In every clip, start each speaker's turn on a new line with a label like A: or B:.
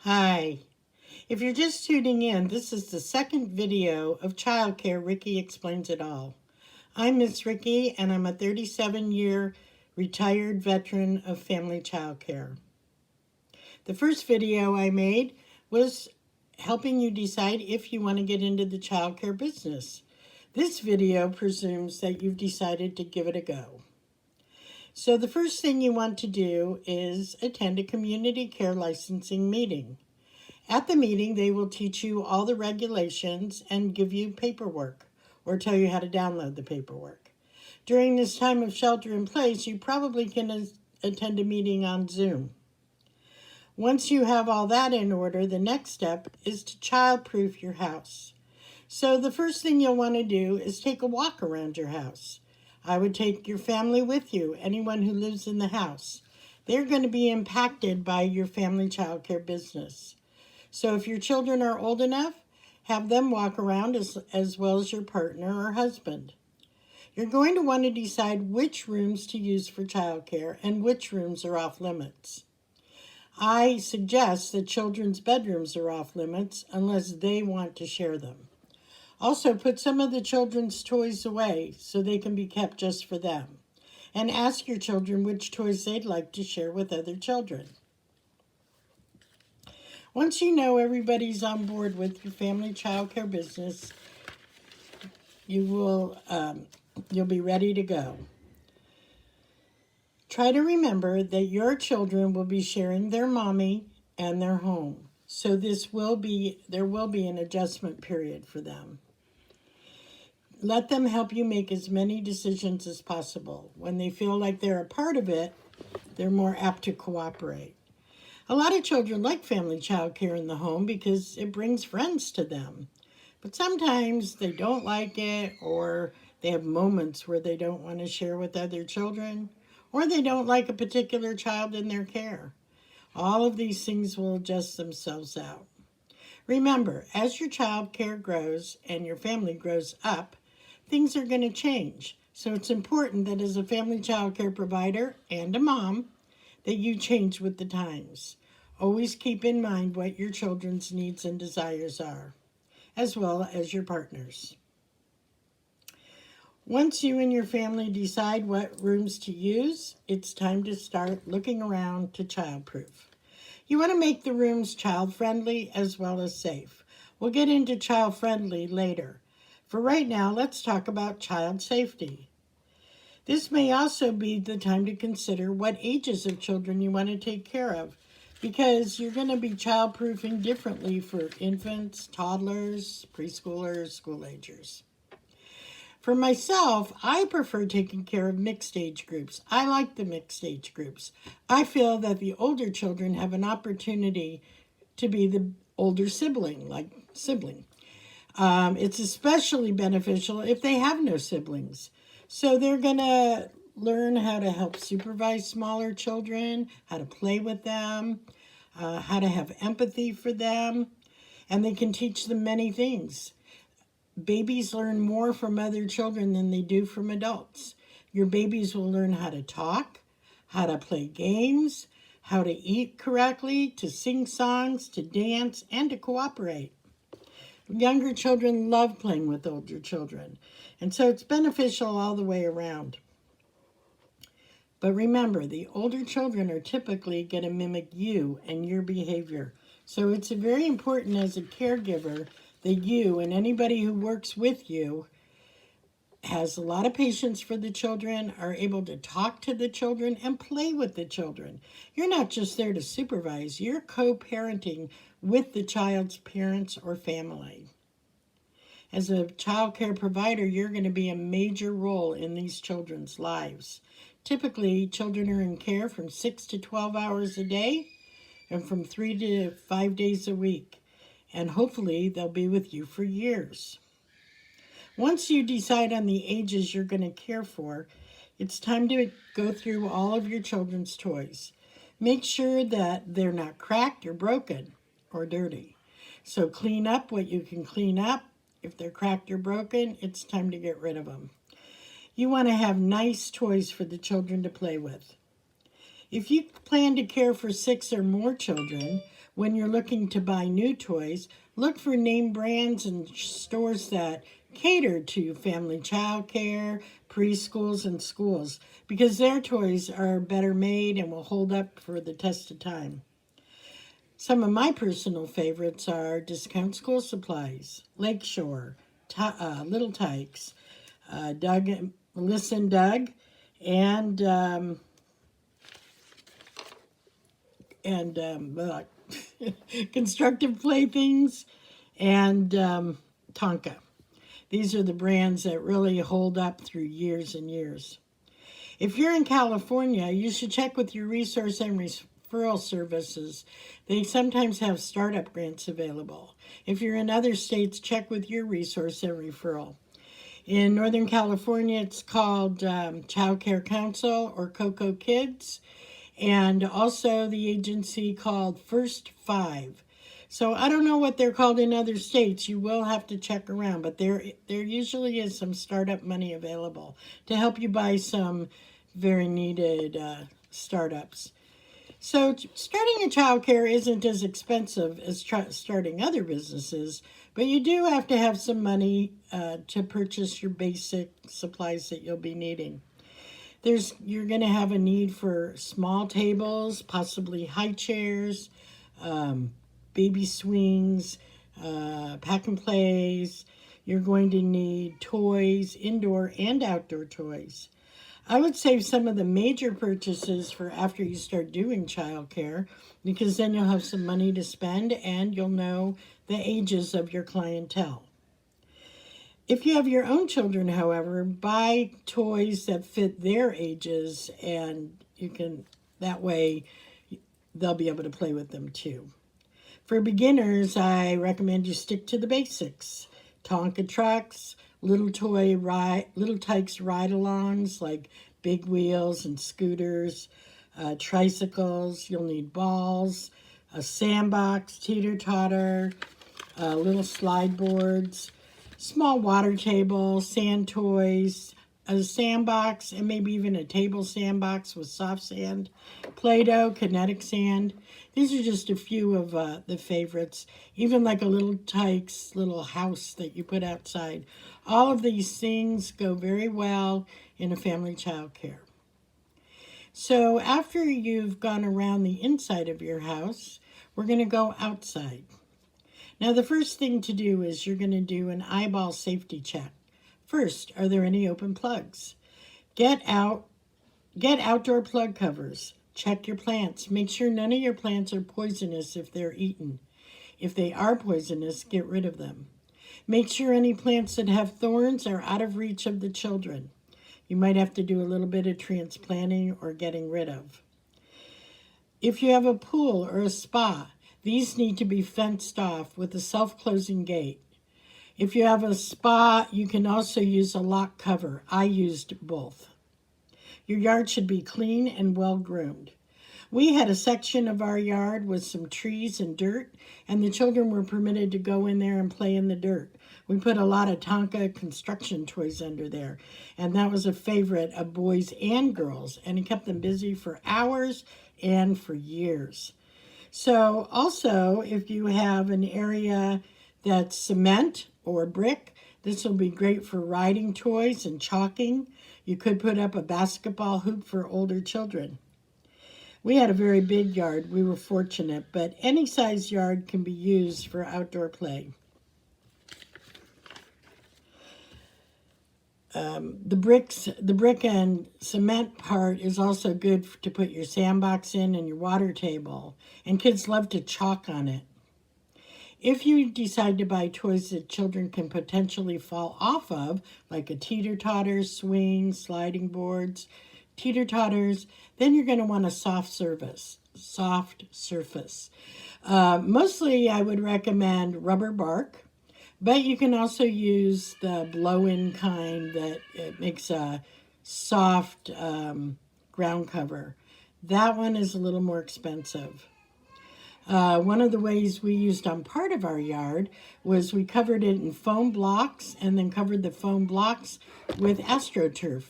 A: Hi. If you're just tuning in, this is the second video of Childcare. Riccie Explains It All. I'm Miss Riccie, and I'm a 37-year retired veteran of family childcare. The first video I made was helping you decide if you want to get into the childcare business. This video presumes that you've decided to give it a go. So the first thing you want to do is attend a community care licensing meeting. At the meeting, they will teach you all the regulations and give you paperwork or tell you how to download the paperwork. During this time of shelter in place, you probably can attend a meeting on Zoom. Once you have all that in order, the next step is to childproof your house. So the first thing you'll want to do is take a walk around your house. I would take your family with you, anyone who lives in the house. They're going to be impacted by your family childcare business. So if your children are old enough, have them walk around as well as your partner or husband. You're going to want to decide which rooms to use for childcare and which rooms are off limits. I suggest that children's bedrooms are off limits unless they want to share them. Also, put some of the children's toys away so they can be kept just for them. And ask your children which toys they'd like to share with other children. Once you know everybody's on board with your family childcare business, you'll be ready to go. Try to remember that your children will be sharing their mommy and their home. So there will be an adjustment period for them. Let them help you make as many decisions as possible. When they feel like they're a part of it, they're more apt to cooperate. A lot of children like family childcare in the home because it brings friends to them. But sometimes they don't like it, or they have moments where they don't want to share with other children, or they don't like a particular child in their care. All of these things will adjust themselves out. Remember, as your child care grows and your family grows up, things are going to change. So it's important that as a family child care provider and a mom, that you change with the times. Always keep in mind what your children's needs and desires are, as well as your partner's. Once you and your family decide what rooms to use, it's time to start looking around to childproof. You want to make the rooms child-friendly as well as safe. We'll get into child-friendly later. For right now, let's talk about child safety. This may also be the time to consider what ages of children you want to take care of, because you're going to be childproofing differently for infants, toddlers, preschoolers, school-agers. For myself, I prefer taking care of mixed age groups. I like the mixed age groups. I feel that the older children have an opportunity to be the older sibling. It's especially beneficial if they have no siblings. So they're going to learn how to help supervise smaller children, how to play with them, how to have empathy for them, and they can teach them many things. Babies learn more from other children than they do from adults. Your babies will learn how to talk, how to play games, how to eat correctly, to sing songs, to dance, and to cooperate. Younger children love playing with older children, and so it's beneficial all the way around. But remember, the older children are typically going to mimic you and your behavior. So it's very important as a caregiver that you and anybody who works with you has a lot of patience for the children, are able to talk to the children and play with the children. You're not just there to supervise, you're co-parenting with the child's parents or family. As a child care provider, you're going to be a major role in these children's lives. Typically, children are in care from 6 to 12 hours a day and from 3 to 5 days a week. And hopefully, they'll be with you for years. Once you decide on the ages you're going to care for, it's time to go through all of your children's toys. Make sure that they're not cracked or broken or dirty. So clean up what you can clean up. If they're cracked or broken, it's time to get rid of them. You want to have nice toys for the children to play with. If you plan to care for 6 or more children, When you're looking to buy new toys, look for name brands and stores that cater to family childcare, preschools, and schools because their toys are better made and will hold up for the test of time. Some of my personal favorites are Discount School Supplies, Lakeshore, Little Tykes, Doug, Melissa and Doug, and Constructive Playthings, and Tonka. These are the brands that really hold up through years and years. If you're in California, you should check with your resource and referral services. They sometimes have startup grants available. If you're in other states, check with your resource and referral. In Northern California, it's called Childcare Council or Coco Kids, and also the agency called First Five. So I don't know what they're called in other states. You will have to check around, but there usually is some startup money available to help you buy some very needed startups. So starting a childcare isn't as expensive as starting other businesses, but you do have to have some money to purchase your basic supplies that you'll be needing. You're going to have a need for small tables, possibly high chairs, baby swings, pack and plays. You're going to need toys, indoor and outdoor toys. I would save some of the major purchases for after you start doing childcare because then you'll have some money to spend and you'll know the ages of your clientele. If you have your own children, however, buy toys that fit their ages and that way they'll be able to play with them too. For beginners, I recommend you stick to the basics. Tonka trucks, Little Tykes ride-alongs like big wheels and scooters, tricycles. You'll need balls, a sandbox, teeter-totter, little slide boards, small water table, sand toys, a sandbox, and maybe even a table sandbox with soft sand, Play-Doh, kinetic sand. These are just a few of the favorites. Even like a Little Tykes little house that you put outside. All of these things go very well in a family childcare. So after you've gone around the inside of your house, we're going to go outside. Now the first thing to do is you're going to do an eyeball safety check. First, are there any open plugs? Get outdoor plug covers. Check your plants. Make sure none of your plants are poisonous if they're eaten. If they are poisonous, get rid of them. Make sure any plants that have thorns are out of reach of the children. You might have to do a little bit of transplanting or getting rid of. If you have a pool or a spa, these need to be fenced off with a self-closing gate. If you have a spa, you can also use a lock cover. I used both. Your yard should be clean and well groomed. We had a section of our yard with some trees and dirt, and the children were permitted to go in there and play in the dirt. We put a lot of Tonka construction toys under there, and that was a favorite of boys and girls, and it kept them busy for hours and for years. So also, if you have an area that's cement or brick, this will be great for riding toys and chalking. You could put up a basketball hoop for older children. We had a very big yard. We were fortunate, but any size yard can be used for outdoor play. The brick and cement part is also good to put your sandbox in and your water table, and kids love to chalk on it. If you decide to buy toys that children can potentially fall off of, like a teeter-totter, swing, sliding boards, teeter-totters, then you're going to want a soft surface. Mostly I would recommend rubber bark, but you can also use the blow-in kind that it makes a soft ground cover. That one is a little more expensive. One of the ways we used on part of our yard was we covered it in foam blocks and then covered the foam blocks with AstroTurf.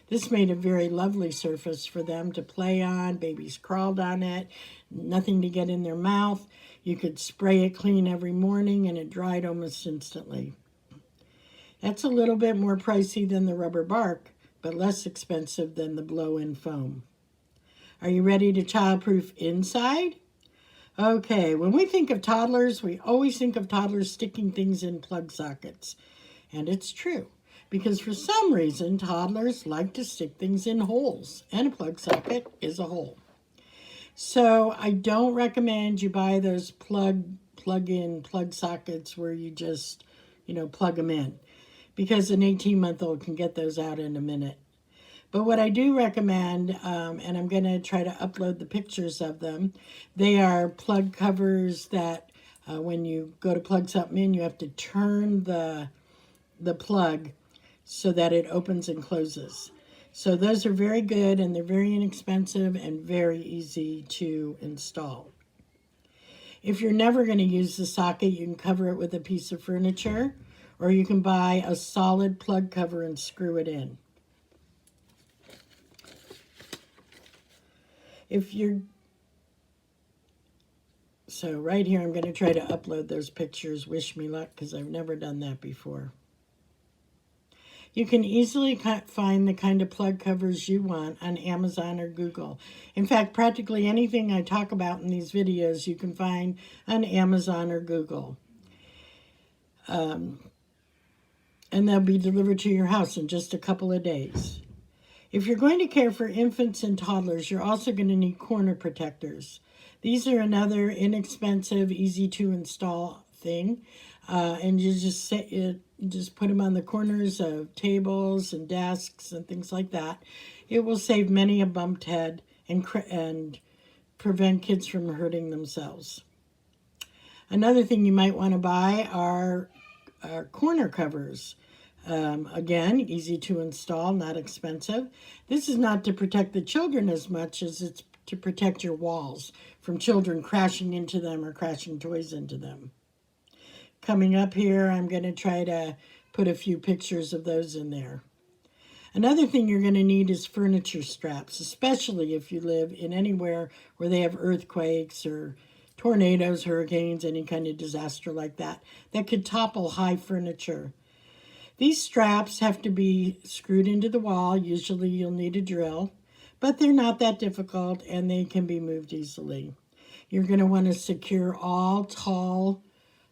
A: This made a very lovely surface for them to play on. Babies crawled on it, nothing to get in their mouth. You could spray it clean every morning and it dried almost instantly. That's a little bit more pricey than the rubber bark, but less expensive than the blow-in foam. Are you ready to childproof inside? Okay, when we think of toddlers, we always think of toddlers sticking things in plug sockets. And it's true, because for some reason, toddlers like to stick things in holes, and a plug socket is a hole. So I don't recommend you buy those plug-in plug sockets where you just, plug them in, because an 18-month-old can get those out in a minute. But what I do recommend, and I'm going to try to upload the pictures of them, they are plug covers that when you go to plug something in, you have to turn the plug so that it opens and closes. So those are very good, and they're very inexpensive and very easy to install. If you're never going to use the socket, you can cover it with a piece of furniture, or you can buy a solid plug cover and screw it in. So right here, I'm going to try to upload those pictures. Wish me luck, because I've never done that before. You can easily find the kind of plug covers you want on Amazon or Google. In fact, practically anything I talk about in these videos, you can find on Amazon or Google. And they'll be delivered to your house in just a couple of days. If you're going to care for infants and toddlers, you're also going to need corner protectors. These are another inexpensive, easy to install thing. And you just put them on the corners of tables and desks and things like that. It will save many a bumped head and prevent kids from hurting themselves. Another thing you might want to buy are corner covers. Again, easy to install, not expensive. This is not to protect the children as much as it's to protect your walls from children crashing into them or crashing toys into them. Coming up here, I'm going to try to put a few pictures of those in there. Another thing you're going to need is furniture straps, especially if you live in anywhere where they have earthquakes or tornadoes, hurricanes, any kind of disaster like that could topple high furniture. These straps have to be screwed into the wall. Usually you'll need a drill, but they're not that difficult and they can be moved easily. You're going to want to secure all tall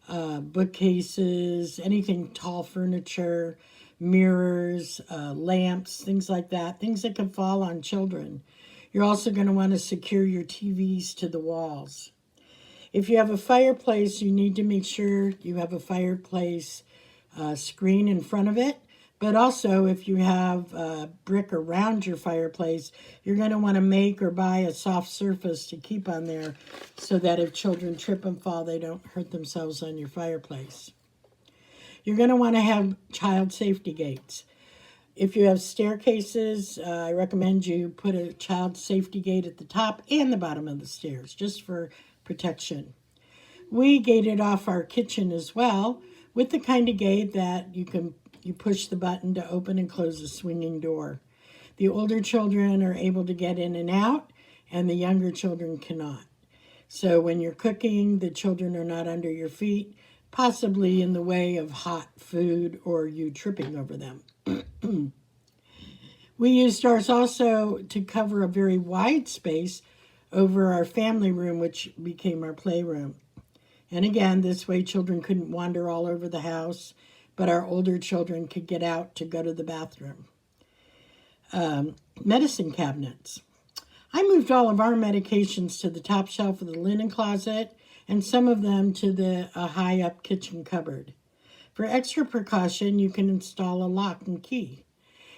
A: bookcases, anything tall furniture, mirrors, lamps, things like that, things that can fall on children. You're also going to want to secure your TVs to the walls. If you have a fireplace, you need to make sure you have a fireplace screen in front of it. But also, if you have brick around your fireplace, you're going to want to make or buy a soft surface to keep on there so that if children trip and fall, they don't hurt themselves on your fireplace. You're going to want to have child safety gates. If you have staircases, I recommend you put a child safety gate at the top and the bottom of the stairs, just for protection. We gated off our kitchen as well with the kind of gate that you push the button to open and close a swinging door. The older children are able to get in and out, and the younger children cannot. So when you're cooking, the children are not under your feet, possibly in the way of hot food or you tripping over them. We used ours also to cover a very wide space over our family room, which became our playroom. And again, this way children couldn't wander all over the house, but our older children could get out to go to the bathroom. Medicine cabinets. I moved all of our medications to the top shelf of the linen closet and some of them to the high-up kitchen cupboard. For extra precaution, you can install a lock and key.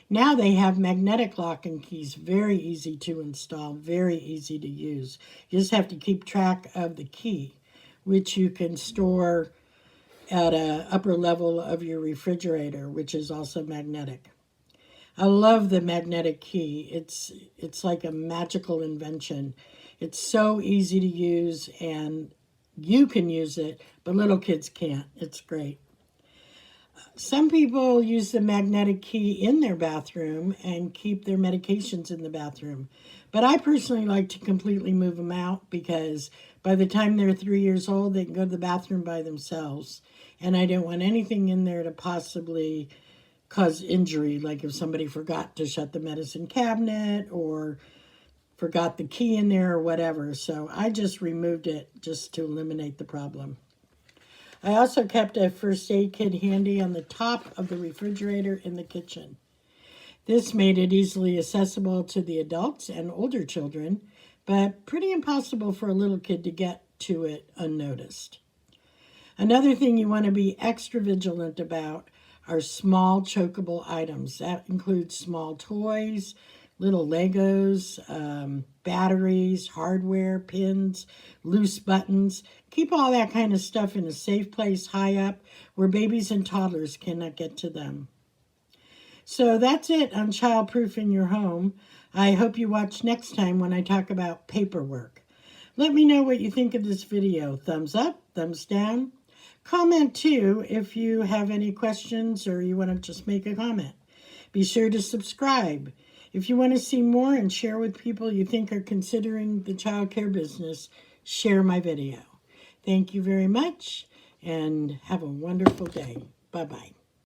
A: Now they have magnetic lock and keys, very easy to install, very easy to use. You just have to keep track of the key, which you can store at an upper level of your refrigerator, which is also magnetic. I love the magnetic key. It's like a magical invention. It's so easy to use, and you can use it, but little kids can't. It's great. Some people use the magnetic key in their bathroom and keep their medications in the bathroom. But I personally like to completely move them out because By the time they're 3 years old, they can go to the bathroom by themselves. And I don't want anything in there to possibly cause injury, like if somebody forgot to shut the medicine cabinet or forgot the key in there or whatever. So I just removed it just to eliminate the problem. I also kept a first aid kit handy on the top of the refrigerator in the kitchen. This made it easily accessible to the adults and older children, but pretty impossible for a little kid to get to it unnoticed. Another thing you want to be extra vigilant about are small chokeable items. That includes small toys, little Legos, batteries, hardware, pins, loose buttons. Keep all that kind of stuff in a safe place high up where babies and toddlers cannot get to them. So that's it on childproofing your home. I hope you watch next time when I talk about paperwork. Let me know what you think of this video. Thumbs up, thumbs down. Comment too if you have any questions or you want to just make a comment. Be sure to subscribe. If you want to see more and share with people you think are considering the childcare business, share my video. Thank you very much and have a wonderful day. Bye-bye.